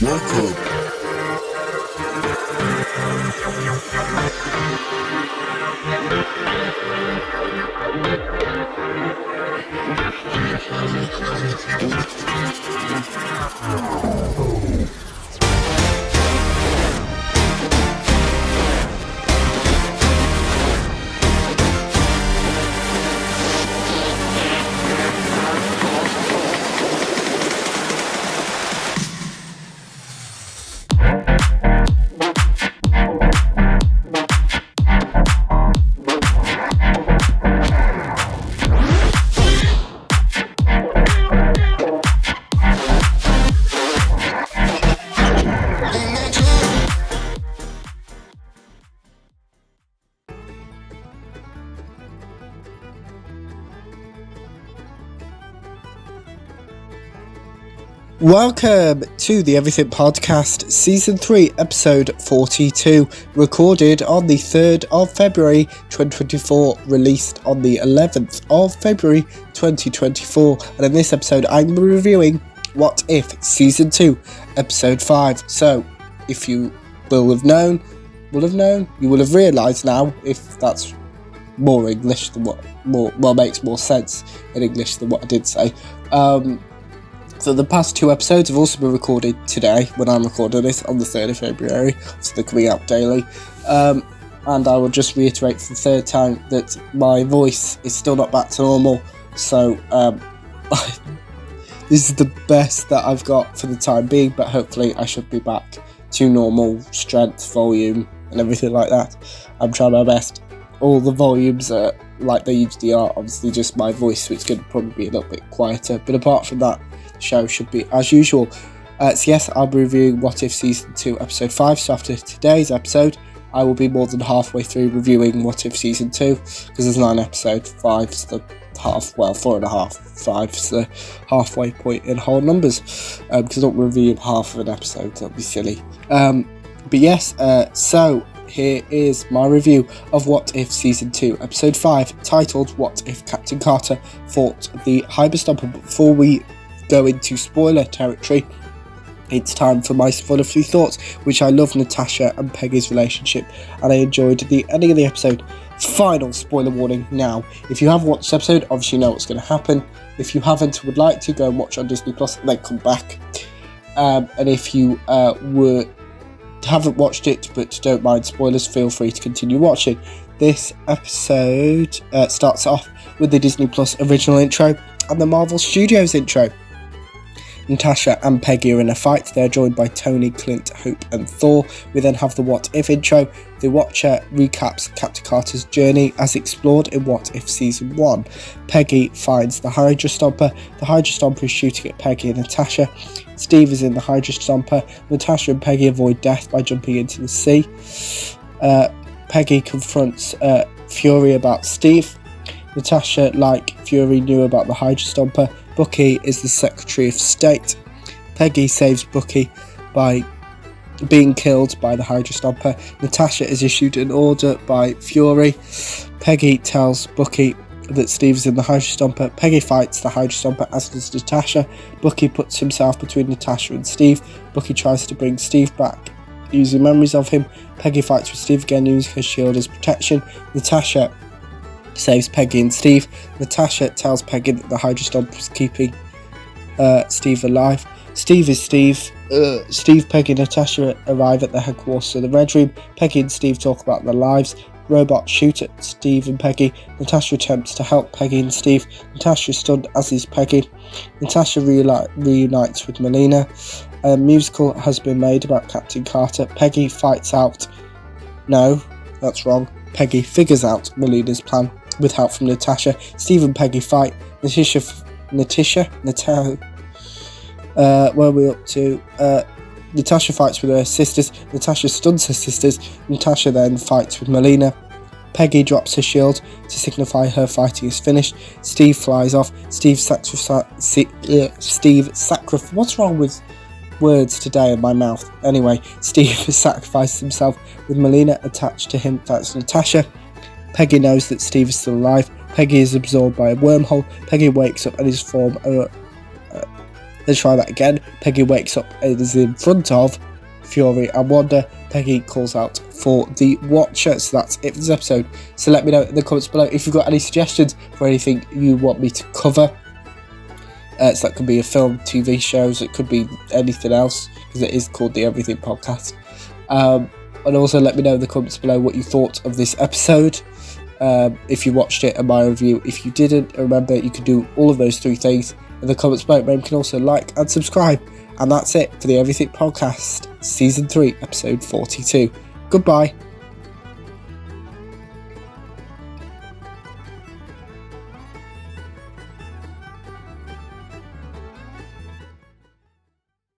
Welcome. Welcome to the Everything Podcast, Season 3, Episode 42, recorded on the 3rd of February 2024, released on the 11th of February 2024, and in this episode I'm reviewing What If Season 2, Episode 5. So, if you you will have realised now, if that's more English than makes more sense in English than what I did say. So the past two episodes have also been recorded today, when I'm recording this, on the 3rd of February, so they're coming out daily. And I will just reiterate for the third time that my voice is still not back to normal, so this is the best that I've got for the time being, but hopefully I should be back to normal strength, volume, and everything like that. I'm trying my best. All the volumes are like they usually are, obviously just my voice, so it's going to probably be a little bit quieter, but apart from that, show should be as usual. So yes, I'll be reviewing What If Season 2 Episode 5, so after today's episode I will be more than halfway through reviewing What If Season 2, because there's 9 episodes, 5's the half, well 4.5, 5's the halfway point in whole numbers, because I don't review half of an episode, that'd be silly. But yes, so here is my review of What If Season 2 Episode 5, titled What If Captain Carter Fought the Hyperstomper. But before we go into spoiler territory, it's time for my spoiler-free thoughts, which I love Natasha and Peggy's relationship, and I enjoyed the ending of the episode. Final spoiler warning now. If you have watched the episode, obviously you know what's going to happen. If you haven't, would like to, go and watch on Disney Plus, and then come back. And if you haven't watched it but don't mind spoilers, feel free to continue watching. This episode starts off with the Disney Plus original intro and the Marvel Studios intro. Natasha and Peggy are in a fight. They're joined by Tony, Clint, Hope and Thor. We then have the What If intro. The Watcher recaps Captain Carter's journey as explored in What If Season 1. Peggy finds the Hydra Stomper. The Hydra Stomper is shooting at Peggy and Natasha. Steve is in the Hydra Stomper. Natasha and Peggy avoid death by jumping into the sea. Peggy confronts Fury about Steve. Natasha, like Fury, knew about the Hydra Stomper. Bucky is the Secretary of State. Peggy saves Bucky by being killed by the Hydra Stomper. Natasha is issued an order by Fury. Peggy tells Bucky that Steve is in the Hydra Stomper. Peggy fights the Hydra Stomper, as does Natasha. Bucky puts himself between Natasha and Steve. Bucky tries to bring Steve back using memories of him. Peggy fights with Steve again, using her shield as protection. Natasha saves Peggy and Steve. Natasha tells Peggy that the Hydra Stomper is keeping Steve alive. Steve is Steve. Steve, Peggy and Natasha arrive at the headquarters of the Red Room. Peggy and Steve talk about their lives. Robots shoot at Steve and Peggy. Natasha attempts to help Peggy and Steve. Natasha is stunned, as is Peggy. Natasha reunites with Melina. A musical has been made about Captain Carter. Peggy fights out... No, that's wrong. Peggy figures out Melina's plan with help from Natasha. Steve and Peggy fight. Where are we up to? Natasha fights with her sisters. Natasha stuns her sisters. Natasha then fights with Melina. Peggy drops her shield to signify her fighting is finished. Steve flies off. What's wrong with words today in my mouth? Anyway, Steve has sacrificed himself with Melina attached to him. That's Natasha. Peggy knows that Steve is still alive. Peggy is absorbed by a wormhole. Peggy wakes up and is Let's try that again. Peggy wakes up and is in front of Fury and Wanda. Peggy calls out for the Watcher. So that's it for this episode. So let me know in the comments below if you've got any suggestions for anything you want me to cover. So that could be a film, TV shows, it could be anything else, because it is called the Everything Podcast. And also let me know in the comments below what you thought of this episode. If you watched it and my review. If you didn't, remember you can do all of those 3 things in the comments below. Remember, you can also like and subscribe. And that's it for the Everything Podcast, Season 3, Episode 42. Goodbye.